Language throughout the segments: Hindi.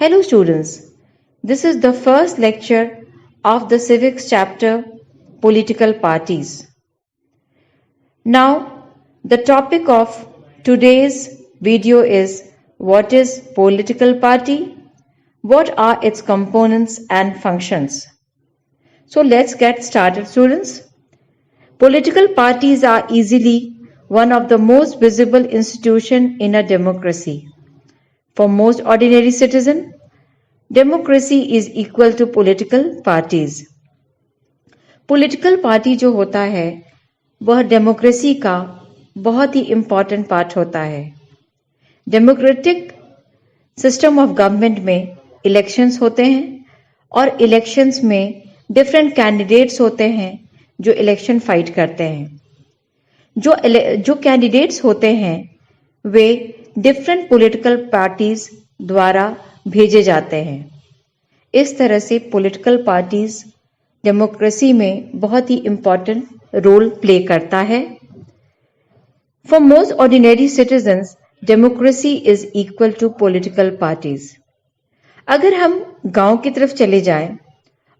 Hello students, this is the first lecture of the civics chapter political parties. Now the topic of today's video is what is political party? What are its components and functions? So let's get started students. Political parties are easily one of the most visible institutions in a democracy. For most ordinary citizen, democracy is equal to political parties. Political party जो होता है वह डेमोक्रेसी का बहुत ही इम्पॉर्टेंट पार्ट होता है. डेमोक्रेटिक सिस्टम ऑफ गवर्नमेंट में इलेक्शंस होते हैं और इलेक्शंस में डिफरेंट कैंडिडेट्स होते हैं जो इलेक्शन फाइट करते हैं. जो कैंडिडेट्स होते हैं वे डिफरेंट पॉलिटिकल पार्टीज द्वारा भेजे जाते हैं. इस तरह से पॉलिटिकल पार्टीज डेमोक्रेसी में बहुत ही इम्पोर्टेंट रोल प्ले करता है. For most ordinary citizens democracy is equal to political parties. अगर हम गांव की तरफ चले जाएं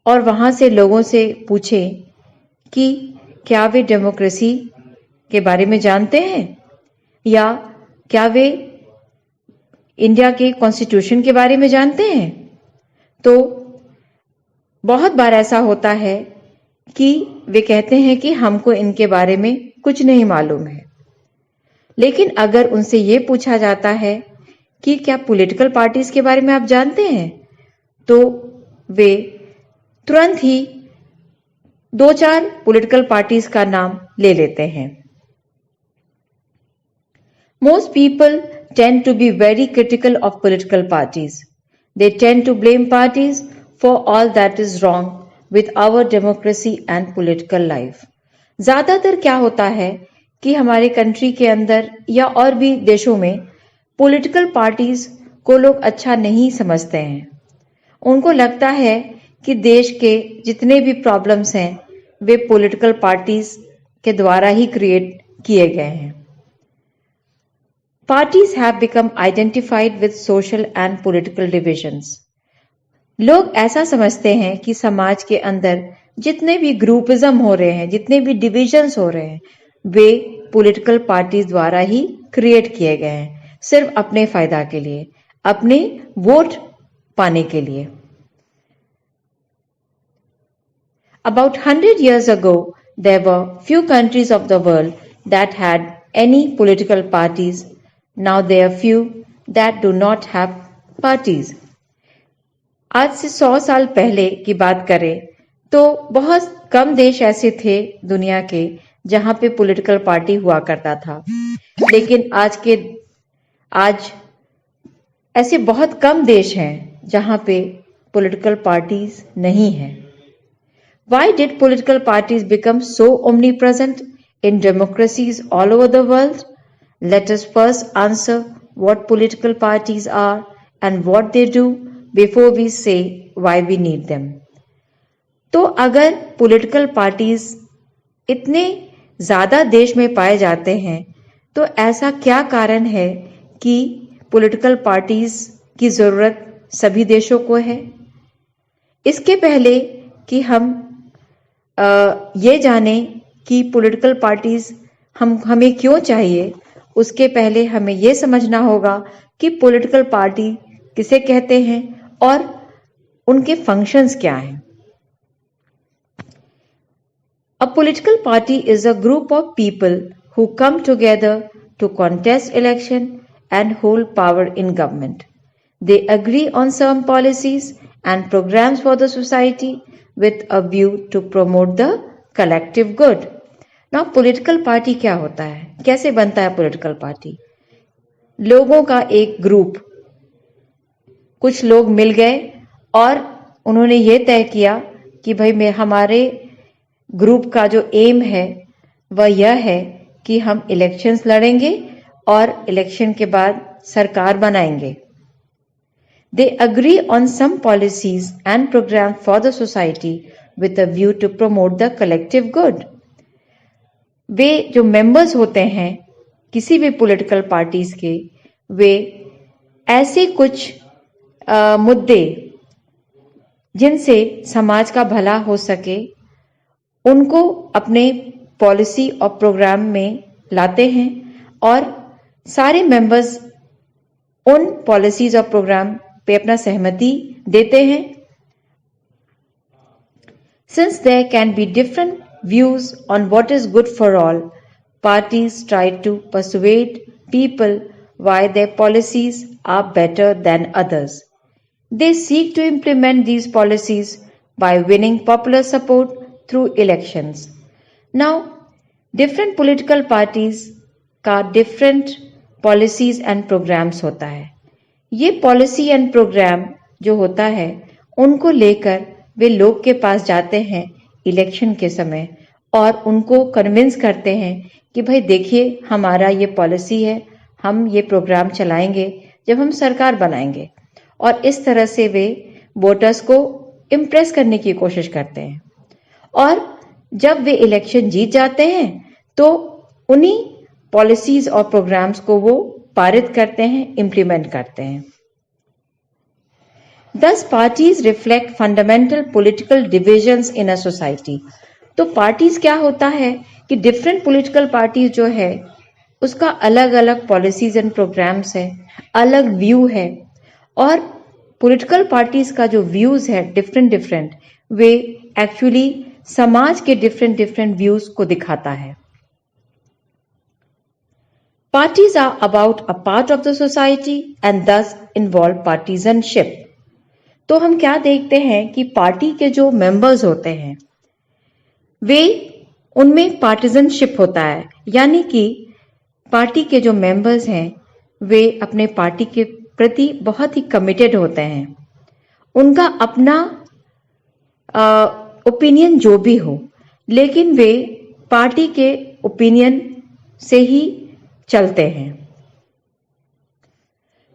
और वहां से लोगों से पूछें कि क्या वे डेमोक्रेसी के बारे में जानते हैं या क्या वे इंडिया के कॉन्स्टिट्यूशन के बारे में जानते हैं, तो बहुत बार ऐसा होता है कि वे कहते हैं कि हमको इनके बारे में कुछ नहीं मालूम है. लेकिन अगर उनसे ये पूछा जाता है कि क्या पॉलिटिकल पार्टीज के बारे में आप जानते हैं, तो वे तुरंत ही 2-4 पॉलिटिकल पार्टीज का नाम ले लेते हैं. Most people tend to be very critical of political parties. They tend to blame parties for all that is wrong with our democracy and political life. ज्यादातर क्या होता है कि हमारे कंट्री के अंदर या और भी देशों में पॉलिटिकल पार्टीज को लोग अच्छा नहीं समझते हैं. उनको लगता है कि देश के जितने भी प्रॉब्लम्स हैं वे पॉलिटिकल पार्टीज के द्वारा ही क्रिएट किए गए हैं. Parties have become identified with social and political divisions. लोग ऐसा समझते हैं कि समाज के अंदर जितने भी ग्रुपिज्म हो रहे हैं, जितने भी डिविजन्स हो रहे हैं, वे पॉलिटिकल पार्टीज द्वारा ही क्रिएट किए गए हैं, सिर्फ अपने फायदा के लिए, अपने वोट पाने के लिए. About 100 years ago, there were few countries of the world that had any political parties. Now there are few that do not have parties. आज से 100 साल पहले की बात करें तो बहुत कम देश ऐसे थे दुनिया के जहां पे पॉलिटिकल पार्टी हुआ करता था. लेकिन आज ऐसे बहुत कम देश हैं जहां पे पॉलिटिकल पार्टीज नहीं है. Why did political parties become so omnipresent in democracies all over the world? Let us first answer what political parties are and what they do before we say why we need them. तो अगर पॉलिटिकल पार्टीज इतने ज्यादा देश में पाए जाते हैं तो ऐसा क्या कारण है कि पॉलिटिकल पार्टीज की जरूरत सभी देशों को है? इसके पहले कि हम ये जाने कि पॉलिटिकल पार्टीज हमें क्यों चाहिए, उसके पहले हमें यह समझना होगा कि पॉलिटिकल पार्टी किसे कहते हैं और उनके फंक्शंस क्या हैं. A political party is a group of people who come together to contest election and hold power in government. They agree on some policies and programs for the society with a view to promote the collective good. ना पॉलिटिकल पार्टी क्या होता है, कैसे बनता है पॉलिटिकल पार्टी? लोगों का एक ग्रुप, कुछ लोग मिल गए और उन्होंने ये तय किया कि भाई हमारे ग्रुप का जो एम है वह यह है कि हम इलेक्शंस लड़ेंगे और इलेक्शन के बाद सरकार बनाएंगे. They agree on some policies and programme for the society with a view to promote the collective good. वे जो मेंबर्स होते हैं किसी भी पॉलिटिकल पार्टीज के, वे ऐसे कुछ मुद्दे जिनसे समाज का भला हो सके उनको अपने पॉलिसी और प्रोग्राम में लाते हैं और सारे मेंबर्स उन पॉलिसीज और प्रोग्राम पे अपना सहमति देते हैं. Since there can be different views on what is good for all, parties try to persuade people why their policies are better than others. They seek to implement these policies by winning popular support through elections. Now, different political parties का different policies and programs होता है. ये policy and program जो होता है उनको लेकर वे लोग के पास जाते हैं इलेक्शन के समय और उनको कन्विंस करते हैं कि भाई देखिए हमारा ये पॉलिसी है, हम ये प्रोग्राम चलाएंगे जब हम सरकार बनाएंगे. और इस तरह से वे वोटर्स को इम्प्रेस करने की कोशिश करते हैं और जब वे इलेक्शन जीत जाते हैं तो उन्हीं पॉलिसीज और प्रोग्राम्स को वो पारित करते हैं, इम्प्लीमेंट करते हैं. Thus parties reflect fundamental political divisions in a society. तो पार्टीज क्या होता है कि डिफरेंट पॉलिटिकल पार्टीज जो है उसका अलग अलग पॉलिसीज एंड प्रोग्राम्स है, अलग व्यू है और पॉलिटिकल पार्टीज का जो व्यूज है डिफरेंट वे एक्चुअली समाज के डिफरेंट व्यूज को दिखाता है. Parties are about a part of the society and thus involve partisanship. तो हम क्या देखते हैं कि पार्टी के जो मेंबर्स होते हैं वे उनमें पार्टीजनशिप होता है, यानी कि पार्टी के जो मेंबर्स हैं वे अपने पार्टी के प्रति बहुत ही कमिटेड होते हैं. उनका अपना ओपिनियन जो भी हो लेकिन वे पार्टी के ओपिनियन से ही चलते हैं.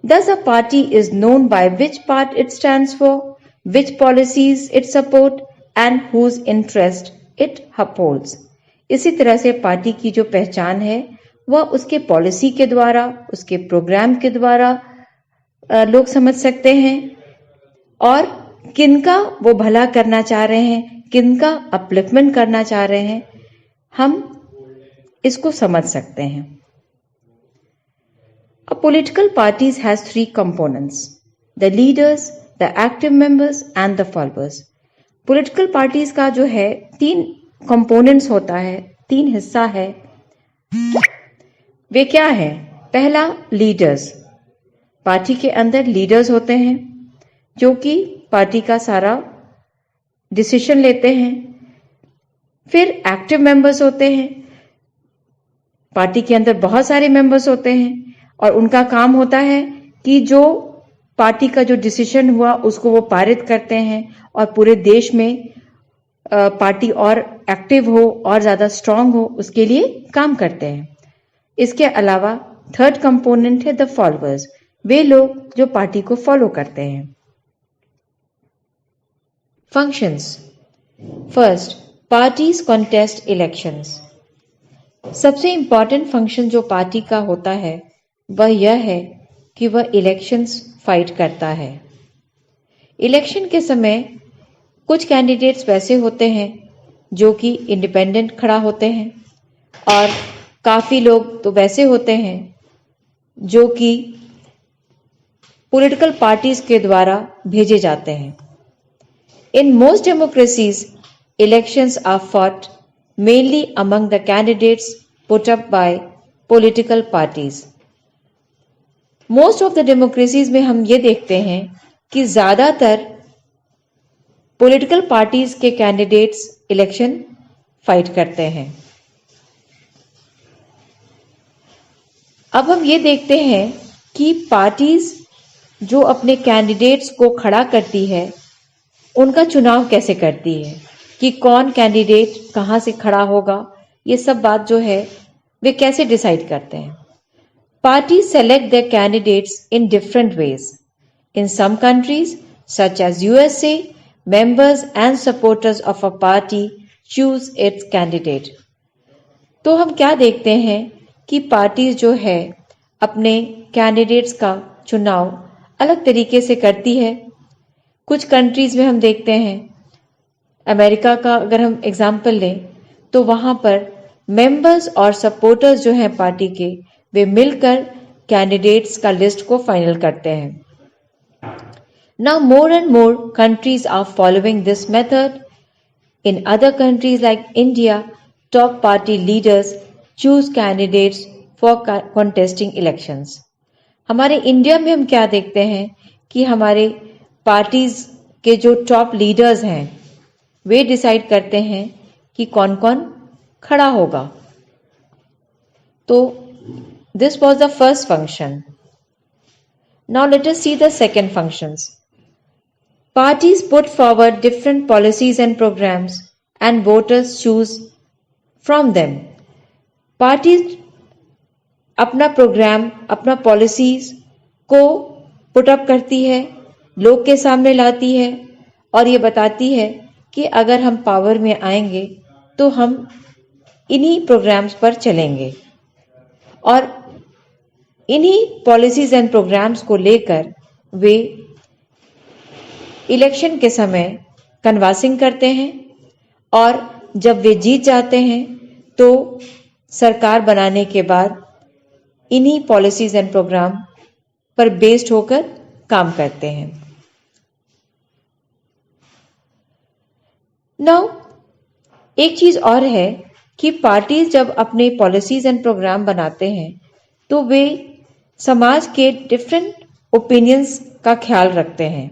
Thus a party is known by which part it stands for, which policies it support and whose interest it upholds. इसी तरह से पार्टी की जो पहचान है वह उसके पॉलिसी के द्वारा, उसके प्रोग्राम के द्वारा लोग समझ सकते हैं और किनका वो भला करना चाह रहे हैं, किनका अपलिफ्टमेंट करना चाह रहे हैं, हम इसको समझ सकते हैं. A political parties has three components: the leaders, the active members and the followers. Political parties का जो है 3 components होता है, 3 हिस्सा है. वे क्या है? पहला लीडर्स. पार्टी के अंदर लीडर्स होते हैं जो कि पार्टी का सारा डिसीजन लेते हैं. फिर एक्टिव मेंबर्स होते हैं. पार्टी के अंदर बहुत सारे मेंबर्स होते हैं और उनका काम होता है कि जो पार्टी का जो डिसीजन हुआ उसको वो पारित करते हैं और पूरे देश में पार्टी और एक्टिव हो और ज्यादा स्ट्रांग हो उसके लिए काम करते हैं. इसके अलावा थर्ड कंपोनेंट है द फॉलोअर्स. वे लोग जो पार्टी को फॉलो करते हैं. Functions. First, parties contest elections. सबसे इंपॉर्टेंट फंक्शन जो पार्टी का होता है वह यह है कि वह इलेक्शंस फाइट करता है. इलेक्शन के समय कुछ कैंडिडेट्स वैसे होते हैं जो कि इंडिपेंडेंट खड़ा होते हैं और काफी लोग तो वैसे होते हैं जो कि पॉलिटिकल पार्टीज के द्वारा भेजे जाते हैं. In most democracies elections are fought mainly among the candidates put up by political parties. Most of the democracies में हम ये देखते हैं कि ज्यादातर पॉलिटिकल पार्टीज के कैंडिडेट्स इलेक्शन फाइट करते हैं. अब हम ये देखते हैं कि पार्टीज जो अपने कैंडिडेट्स को खड़ा करती है उनका चुनाव कैसे करती है, कि कौन कैंडिडेट कहां से खड़ा होगा, ये सब बात जो है वे कैसे डिसाइड करते हैं. Parties select their candidates in different ways. In some countries, such as USA, members and supporters of a party choose its candidate. तो हम क्या देखते हैं कि पार्टीज जो है अपने कैंडिडेट्स का चुनाव अलग तरीके से करती है। कुछ कंट्रीज में हम देखते हैं, अमेरिका का अगर हम एग्जाम्पल लें तो वहां पर मेंबर्स और सपोर्टर्स जो हैं पार्टी के, वे मिलकर कैंडिडेट्स का लिस्ट को फाइनल करते हैं। Now more and more countries are following this method. In other countries like India, top party leaders choose candidates for contesting elections. हमारे इंडिया में हम क्या देखते हैं कि हमारे पार्टीज के जो टॉप लीडर्स हैं वे डिसाइड करते हैं कि कौन कौन खड़ा होगा। तो this was the first function. Now let us see the second functions. Parties put forward different policies and programs and voters choose from them. Parties अपना प्रोग्राम, अपना पॉलिसीज को पुट अप करती है, लोग के सामने लाती है और ये बताती है कि अगर हम पावर में आएंगे तो हम इन्हीं प्रोग्राम्स पर चलेंगे और इन्हीं पॉलिसीज एंड प्रोग्राम्स को लेकर वे इलेक्शन के समय कन्वासिंग करते हैं और जब वे जीत जाते हैं तो सरकार बनाने के बाद इन्हीं पॉलिसीज एंड प्रोग्राम पर बेस्ड होकर काम करते हैं। नाउ एक चीज और है कि पार्टीज जब अपने पॉलिसीज एंड प्रोग्राम बनाते हैं तो वे समाज के डिफरेंट ओपिनियंस का ख्याल रखते हैं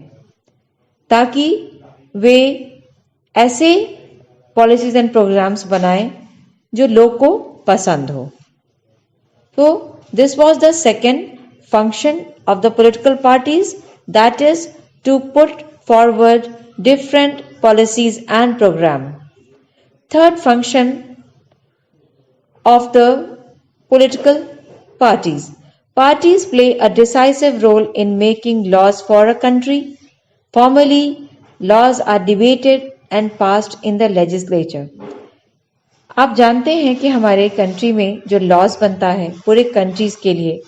ताकि वे ऐसे पॉलिसीज एंड प्रोग्राम्स बनाएं जो लोग को पसंद हो। तो this was the second function of the political parties, that is to put forward different policies and programme. Third function of the political parties. Parties play a decisive role in making laws for a country. Formally, laws are debated and passed in the legislature. आप जानते हैं कि हमारे कंट्री में जो लॉज बनता है पूरे कंट्रीज के लिए,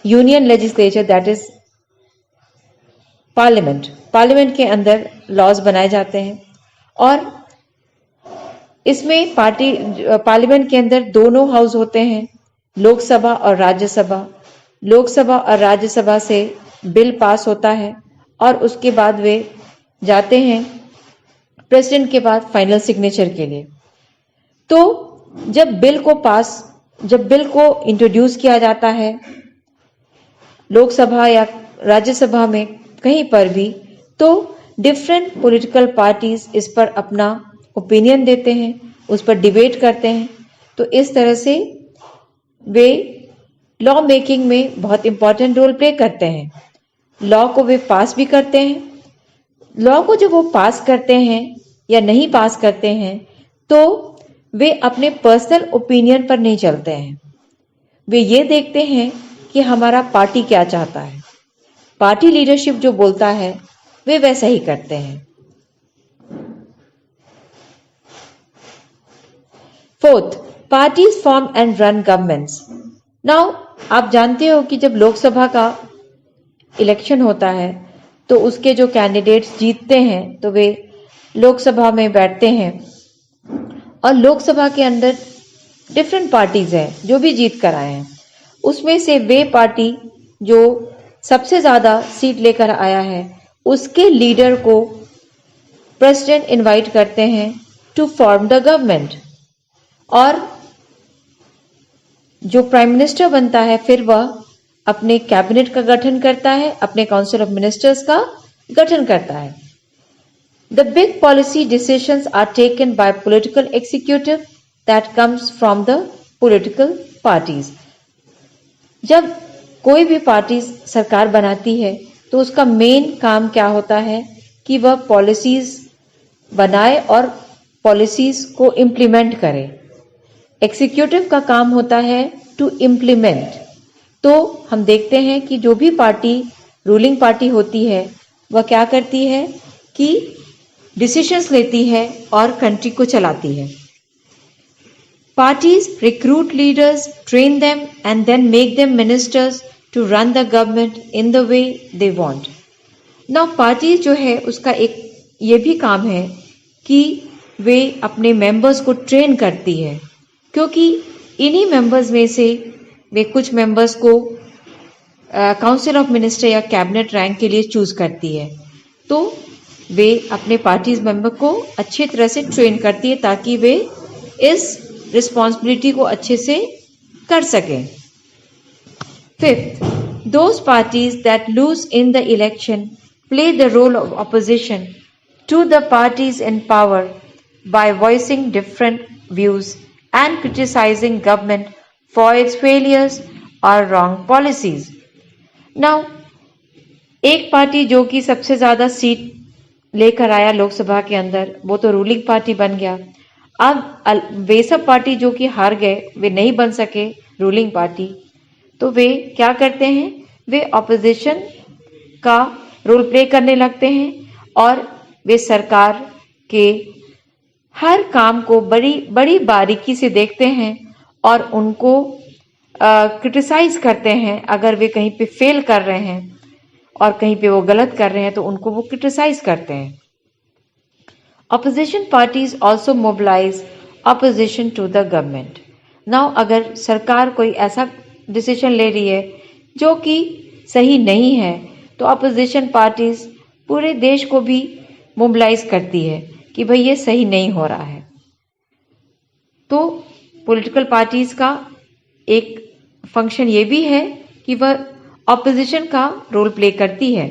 union legislature that is parliament के अंदर लॉज बनाए जाते हैं और इसमें पार्लियामेंट के अंदर दोनों हाउस होते हैं, लोकसभा और राज्यसभा। लोकसभा और राज्यसभा से बिल पास होता है और उसके बाद वे जाते हैं प्रेसिडेंट के बाद फाइनल सिग्नेचर के लिए। तो जब बिल को इंट्रोड्यूस किया जाता है लोकसभा या राज्यसभा में कहीं पर भी, तो डिफरेंट पॉलिटिकल पार्टीज इस पर अपना ओपिनियन देते हैं, उस पर डिबेट करते हैं। तो इस तरह से वे लॉ मेकिंग में बहुत इंपॉर्टेंट रोल प्ले करते हैं। लॉ को वे पास भी करते हैं। लॉ को जब वो पास करते हैं या नहीं पास करते हैं तो वे अपने पर्सनल ओपिनियन पर नहीं चलते हैं। वे ये देखते हैं कि हमारा पार्टी क्या चाहता है। पार्टी लीडरशिप जो बोलता है वे वैसा ही करते हैं। Fourth, parties form and run governments. Now आप जानते हो कि जब लोकसभा का इलेक्शन होता है तो उसके जो कैंडिडेट्स जीतते हैं तो वे लोकसभा में बैठते हैं और लोकसभा के अंदर डिफरेंट पार्टीज हैं जो भी जीत कर आए हैं। उसमें से वे पार्टी जो सबसे ज्यादा सीट लेकर आया है उसके लीडर को प्रेसिडेंट इनवाइट करते हैं टू फॉर्म द गवर्नमेंट और जो प्राइम मिनिस्टर बनता है फिर वह अपने कैबिनेट का गठन करता है, अपने काउंसिल ऑफ मिनिस्टर्स का गठन करता है। The big policy decisions are taken by political executive that comes from the political parties. जब कोई भी पार्टी सरकार बनाती है तो उसका मेन काम क्या होता है कि वह पॉलिसीज बनाए और पॉलिसीज को इम्प्लीमेंट करे। एग्जीक्यूटिव का काम होता है टू इम्प्लीमेंट। तो हम देखते हैं कि जो भी पार्टी रूलिंग पार्टी होती है वह क्या करती है कि डिसीजंस लेती है और कंट्री को चलाती है। Parties recruit leaders, train them and then make them ministers to run the government in the way they want. Now parties जो है उसका एक ये भी काम है कि वे अपने मेंबर्स को ट्रेन करती है, क्योंकि इन्हीं मेंबर्स में से वे कुछ मेंबर्स को काउंसिल ऑफ मिनिस्टर या कैबिनेट रैंक के लिए चूज करती है। तो वे अपने पार्टीज मेंबर को अच्छी तरह से ट्रेन करती है ताकि वे इस रिस्पॉन्सिबिलिटी को अच्छे से कर सकें। Fifth, those parties that lose in the election play the role of opposition to the parties in power by voicing different views and criticizing government for its failures or wrong policies. Now, एक पार्टी जो कि सबसे ज्यादा सीट लेकर आया लोकसभा के अंदर, वो तो रूलिंग पार्टी बन गया। अब वे सब पार्टी जो कि हार गए, वे नहीं बन सके रूलिंग पार्टी, तो वे क्या करते हैं, वे ऑपोजिशन का रोल प्ले करने लगते हैं और वे सरकार के हर काम को बड़ी बारीकी से देखते हैं और उनको क्रिटिसाइज करते हैं। अगर वे कहीं पे फेल कर रहे हैं और कहीं पे वो गलत कर रहे हैं तो उनको वो क्रिटिसाइज करते हैं। Opposition parties also mobilise opposition to the government. Now अगर सरकार कोई ऐसा डिसीजन ले रही है जो कि सही नहीं है, तो ऑपोजिशन पार्टीज पूरे देश को भी मोबिलाइज करती है कि भाई ये सही नहीं हो रहा है। तो पॉलिटिकल पार्टीज का एक फंक्शन ये भी है कि वह ऑपोजिशन का रोल प्ले करती है।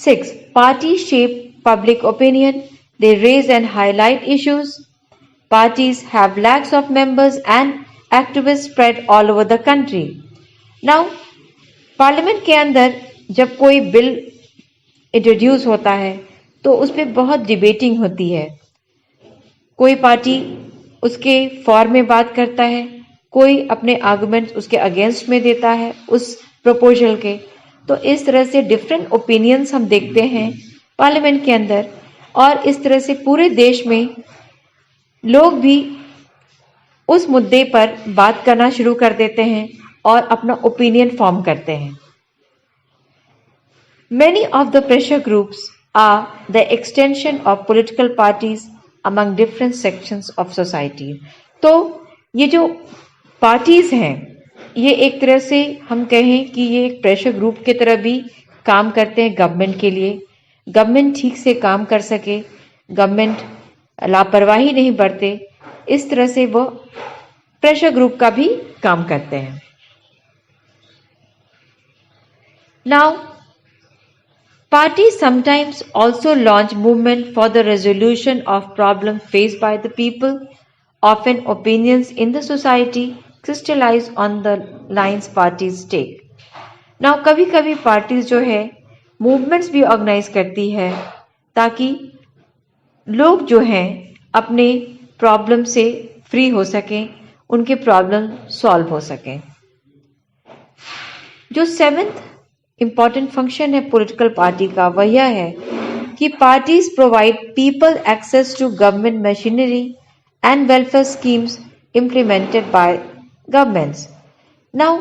6. Parties shape public opinion. They raise and highlight issues. Parties have lakhs of members and activists spread all over the country. Now, parliament के अंदर जब कोई बिल इंट्रोड्यूस होता है तो उस पर बहुत डिबेटिंग होती है। कोई पार्टी उसके फॉर में बात करता है, कोई अपने आर्गुमेंट्स उसके अगेंस्ट में देता है उस प्रपोजल के। तो इस तरह से डिफरेंट ओपिनियंस हम देखते हैं पार्लियामेंट के अंदर, और इस तरह से पूरे देश में लोग भी उस मुद्दे पर बात करना शुरू कर देते हैं और अपना ओपिनियन फॉर्म करते हैं। Many of the pressure groups are the extension of political parties among different sections of society. तो ये जो पार्टीज हैं, ये एक तरह से हम कहें कि ये एक प्रेशर ग्रुप की तरह भी काम करते हैं गवर्नमेंट के लिए। गवर्नमेंट ठीक से काम कर सके, गवर्नमेंट लापरवाही नहीं बरते, इस तरह से वो प्रेशर ग्रुप का भी काम करते हैं। Now, parties sometimes also launch movement for the resolution of problems faced by the people. Often opinions in the society crystallize on the lines parties take. Now, कभी-कभी parties जो है movements भी organize करती है ताकि लोग जो हैं अपने प्रॉब्लम से फ्री हो सकें, उनके प्रॉब्लम सॉल्व हो सकें। जो 7th इंपॉर्टेंट फंक्शन है पॉलिटिकल पार्टी का, वह यह है कि parties provide people access to government machinery and welfare schemes implemented by governments. Now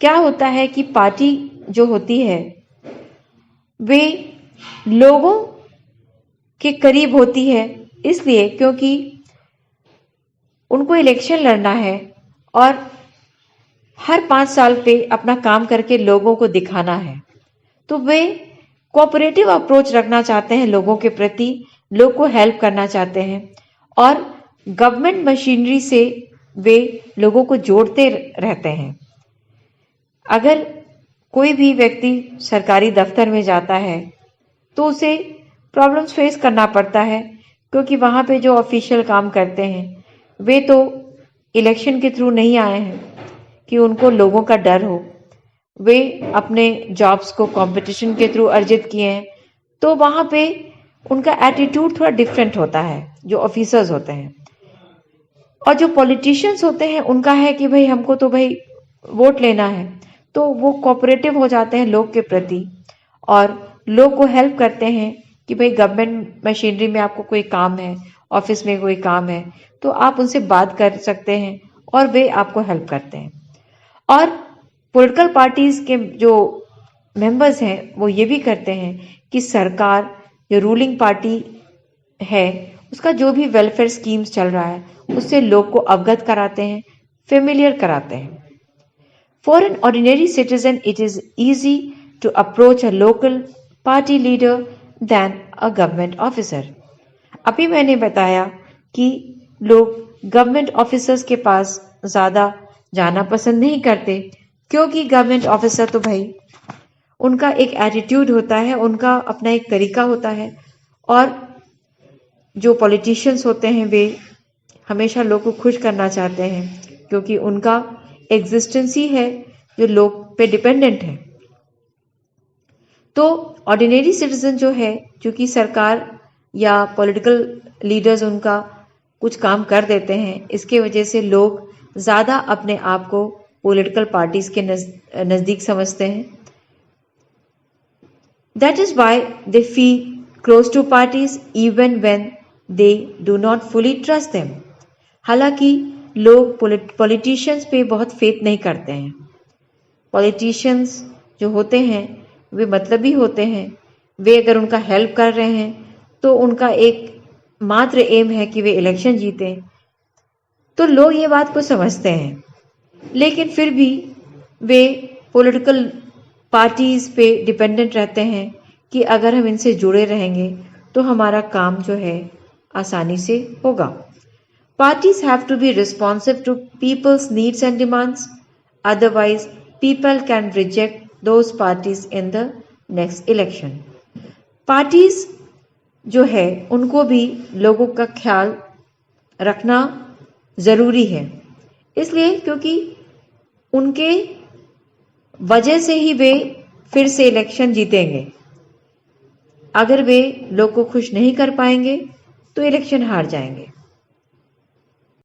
क्या होता है कि पार्टी जो होती है वे लोगों के करीब होती है, इसलिए क्योंकि उनको इलेक्शन लड़ना है और हर 5 साल पे अपना काम करके लोगों को दिखाना है। तो वे कोऑपरेटिव अप्रोच रखना चाहते हैं लोगों के प्रति, लोग को हेल्प करना चाहते हैं और गवर्नमेंट मशीनरी से वे लोगों को जोड़ते रहते हैं। अगर कोई भी व्यक्ति सरकारी दफ्तर में जाता है तो उसे प्रॉब्लम्स फेस करना पड़ता है, क्योंकि वहां पे जो ऑफिशियल काम करते हैं वे तो इलेक्शन के थ्रू नहीं आए हैं कि उनको लोगों का डर हो। वे अपने जॉब्स को कंपटीशन के थ्रू अर्जित किए हैं, तो वहां पे उनका एटीट्यूड थोड़ा डिफरेंट होता है जो ऑफिसर्स होते हैं। और जो पॉलिटिशियंस होते हैं उनका है कि भाई हमको तो भाई वोट लेना है, तो वो कोऑपरेटिव हो जाते हैं लोग के प्रति और लोग को हेल्प करते हैं कि भाई गवर्नमेंट मशीनरी में आपको कोई काम है, ऑफिस में कोई काम है, तो आप उनसे बात कर सकते हैं और वे आपको हेल्प करते हैं। और पॉलिटिकल पार्टीज के जो मेंबर्स हैं वो ये भी करते हैं कि सरकार जो रूलिंग पार्टी है उसका जो भी वेलफेयर स्कीम्स चल रहा है उससे लोग को अवगत कराते हैं, फेमिलियर कराते हैं। For an ordinary citizen, it is easy to approach a local party leader than a government officer. अभी मैंने बताया कि लोग गवर्नमेंट ऑफिसर्स के पास ज़्यादा जाना पसंद नहीं करते, क्योंकि गवर्नमेंट ऑफिसर तो भाई उनका एक एटीट्यूड होता है, उनका अपना एक तरीका होता है, और जो पॉलिटिशियंस होते हैं वे हमेशा लोग को खुश करना चाहते हैं, क्योंकि उनका एग्जिस्टेंस ही है जो लोग पे डिपेंडेंट है। तो ऑर्डिनरी सिटीजन जो है, क्योंकि सरकार या पॉलिटिकल लीडर्स उनका कुछ काम कर देते हैं, इसके वजह से लोग ज़्यादा अपने आप को पॉलिटिकल पार्टीज के नज़दीक समझते हैं। That is why they feel close to parties even when they do not fully trust them. हालांकि लोग पॉलिटिशियंस पे बहुत फेथ नहीं करते हैं। पॉलिटिशियंस जो होते हैं वे मतलबी होते हैं। वे अगर उनका हेल्प कर रहे हैं तो उनका एक मात्र एम है कि वे इलेक्शन जीतें। तो लोग ये बात को समझते हैं, लेकिन फिर भी वे पॉलिटिकल पार्टीज पे डिपेंडेंट रहते हैं कि अगर हम इनसे जुड़े रहेंगे तो हमारा काम जो है आसानी से होगा। Parties have to be responsive to people's needs and demands. Otherwise, people can reject those parties in the next election. Parties जो है उनको भी लोगों का ख्याल रखना ज़रूरी है, इसलिए क्योंकि उनके वजह से ही वे फिर से इलेक्शन जीतेंगे। अगर वे लोग को खुश नहीं कर पाएंगे तो इलेक्शन हार जाएंगे।